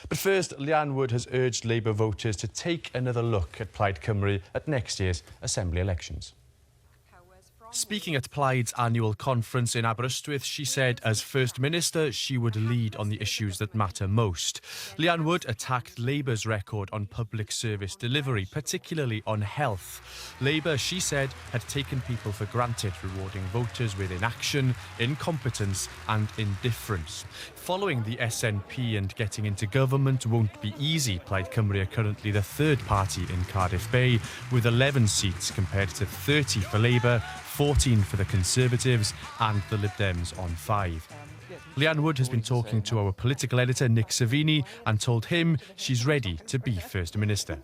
But first, Leanne Wood has urged Labour voters to take another look at Plaid Cymru at next year's Assembly elections. Speaking at Plaid's annual conference in Aberystwyth, she said as First Minister she would lead on the issues that matter most. Leanne Wood attacked Labour's record on public service delivery, particularly on health. Labour, she said, had taken people for granted, rewarding voters with inaction, incompetence and indifference. Following the SNP and getting into government won't be easy. Plaid Cymru are currently the third party in Cardiff Bay, with 11 seats compared to 30 for Labour, 14 for the Conservatives and the Lib Dems on 5. Leanne Wood has been talking to our political editor Nick Savini and told him she's ready to be First Minister.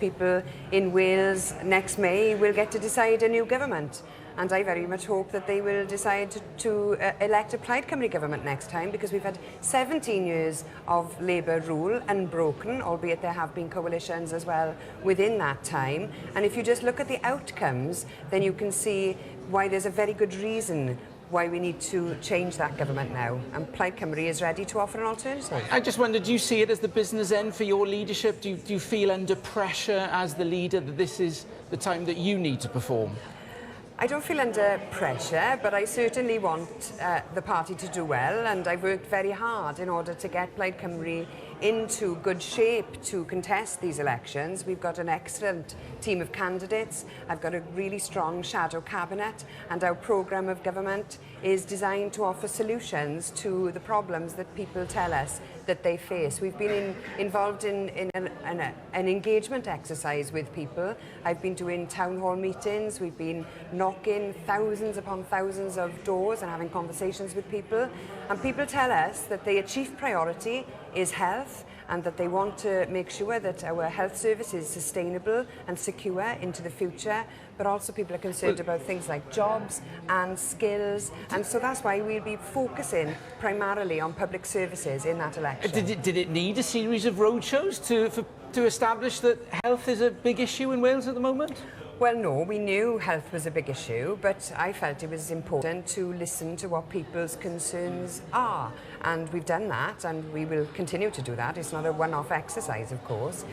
People in Wales next May will get to decide a new government, and I very much hope that they will decide to elect a Plaid Cymru government next time, because we've had 17 years of Labour rule unbroken, albeit there have been coalitions as well within that time. And if you just look at the outcomes, then you can see why there's a very good reason why we need to change that government now, and Plaid Cymru is ready to offer an alternative. I just wondered, do you see it as the business end for your leadership? Do you feel under pressure as the leader that this is the time that you need to perform? I don't feel under pressure, but I certainly want the party to do well, and I've worked very hard in order to get Plaid Cymru into good shape to contest these elections. We've got an excellent team of candidates. I've got a really strong shadow cabinet, and our programme of government is designed to offer solutions to the problems that people tell us that they face. We've been involved in an engagement exercise with people. I've been doing town hall meetings. We've been knocking thousands upon thousands of doors and having conversations with people. And people tell us that their chief priority is health, and that they want to make sure that our health service is sustainable and secure into the future, but also people are concerned about things like jobs and skills, and so that's why we'll be focusing primarily on public services in that election. Did it need a series of roadshows to establish that health is a big issue in Wales at the moment? Well, no, we knew health was a big issue, but I felt it was important to listen to what people's concerns are. And we've done that, and we will continue to do that. It's not a one-off exercise, of course,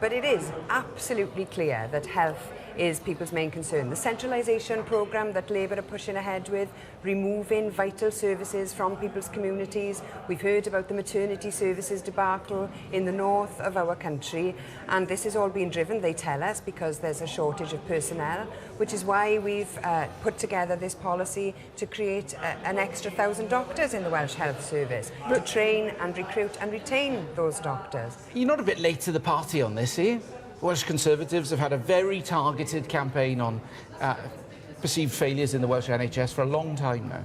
but it is absolutely clear that health is people's main concern. The centralisation programme that Labour are pushing ahead with, removing vital services from people's communities. We've heard about the maternity services debacle in the north of our country, and this is all being driven, they tell us, because there's a shortage of personnel, which is why we've put together this policy to create an extra 1,000 doctors in the Welsh Health Service, to train and recruit and retain those doctors. You're not a bit late to the party on this, are you? Welsh Conservatives have had a very targeted campaign on perceived failures in the Welsh NHS for a long time now.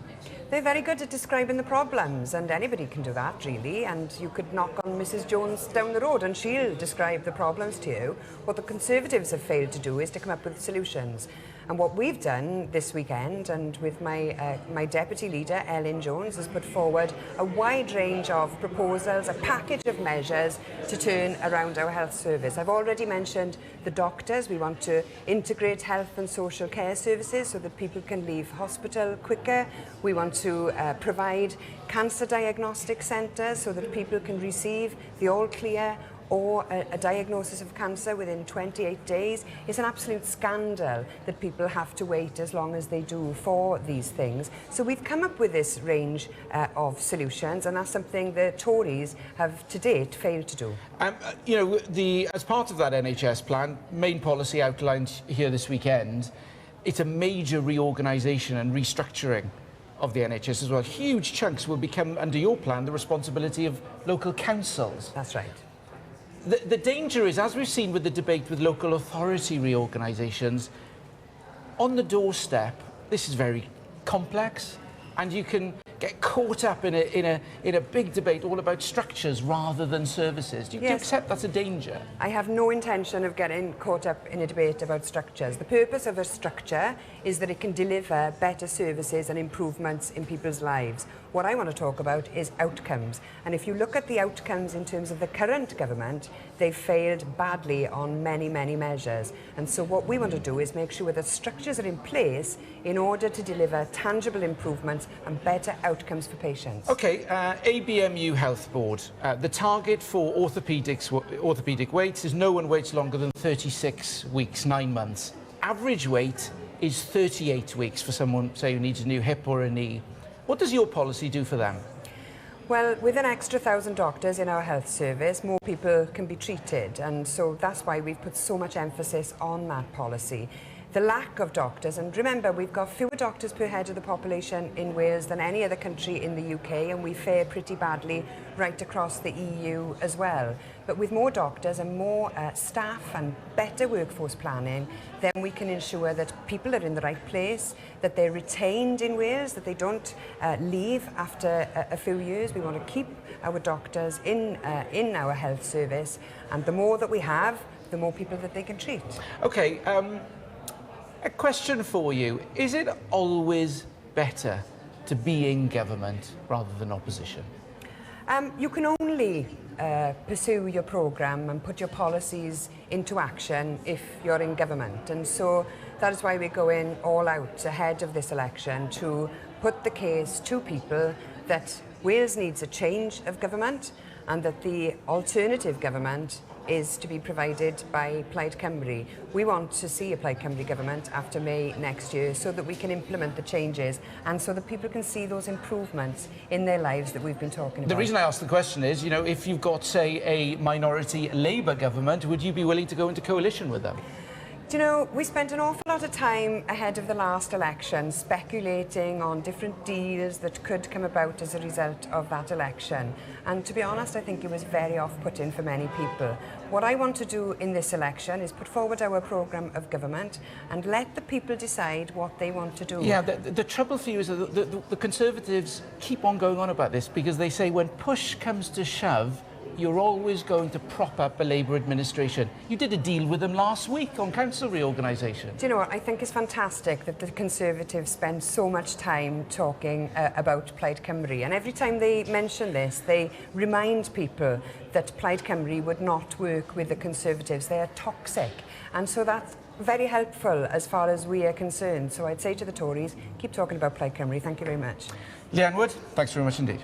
They're very good at describing the problems, and anybody can do that, really, and you could knock on Mrs Jones down the road and she'll describe the problems to you. What the Conservatives have failed to do is to come up with solutions. And what we've done this weekend, and with my deputy leader, Elin Jones, has put forward a wide range of proposals, a package of measures to turn around our health service. I've already mentioned the doctors. We want to integrate health and social care services so that people can leave hospital quicker. We want to provide cancer diagnostic centres so that people can receive the all-clear or a diagnosis of cancer within 28 days. It's an absolute scandal that people have to wait as long as they do for these things. So we've come up with this range of solutions, and that's something the Tories have to date failed to do. You know, as part of that NHS plan, main policy outlined here this weekend, it's a major reorganisation and restructuring of the NHS as well. Huge chunks will become, under your plan, the responsibility of local councils. That's right. The danger is, as we've seen with the debate with local authority reorganisations, on the doorstep, this is very complex, and you can get caught up in a big debate all about structures rather than services. Do you accept that's a danger? I have no intention of getting caught up in a debate about structures. The purpose of a structure is that it can deliver better services and improvements in people's lives. What I want to talk about is outcomes. And if you look at the outcomes in terms of the current government, they've failed badly on many, many measures. And so what we want to do is make sure that structures are in place in order to deliver tangible improvements and better outcomes for patients. OK, ABMU Health Board, the target for orthopaedic weights is no one waits longer than 36 weeks, 9 months. Average weight is 38 weeks for someone, say, who needs a new hip or a knee. What does your policy do for them? Well, with an extra 1,000 doctors in our health service, more people can be treated, and so that's why we've put so much emphasis on that policy. The lack of doctors, and remember, we've got fewer doctors per head of the population in Wales than any other country in the UK, and we fare pretty badly right across the EU as well. But with more doctors and more staff and better workforce planning, then we can ensure that people are in the right place, that they're retained in Wales, that they don't leave after a few years. We want to keep our doctors in our health service, and the more that we have, the more people that they can treat. OK, a question for you. Is it always better to be in government rather than opposition? You can only pursue your programme and put your policies into action if you're in government. And so that is why we're going all out ahead of this election to put the case to people that Wales needs a change of government and that the alternative government is to be provided by Plaid Cymru. We want to see a Plaid Cymru government after May next year so that we can implement the changes and so that people can see those improvements in their lives that we've been talking about. The reason I ask the question is, you know, if you've got, say, a minority Labour government, would you be willing to go into coalition with them? Do you know, we spent an awful lot of time ahead of the last election speculating on different deals that could come about as a result of that election. And to be honest, I think it was very off-putting for many people. What I want to do in this election is put forward our programme of government and let the people decide what they want to do. Yeah, the trouble for you is that the Conservatives keep on going on about this because they say when push comes to shove, you're always going to prop up a Labour administration. You did a deal with them last week on council reorganisation. Do you know what? I think it's fantastic that the Conservatives spend so much time talking about Plaid Cymru. And every time they mention this, they remind people that Plaid Cymru would not work with the Conservatives. They are toxic. And so that's very helpful as far as we are concerned. So I'd say to the Tories, keep talking about Plaid Cymru. Thank you very much. Leanne Wood, thanks very much indeed.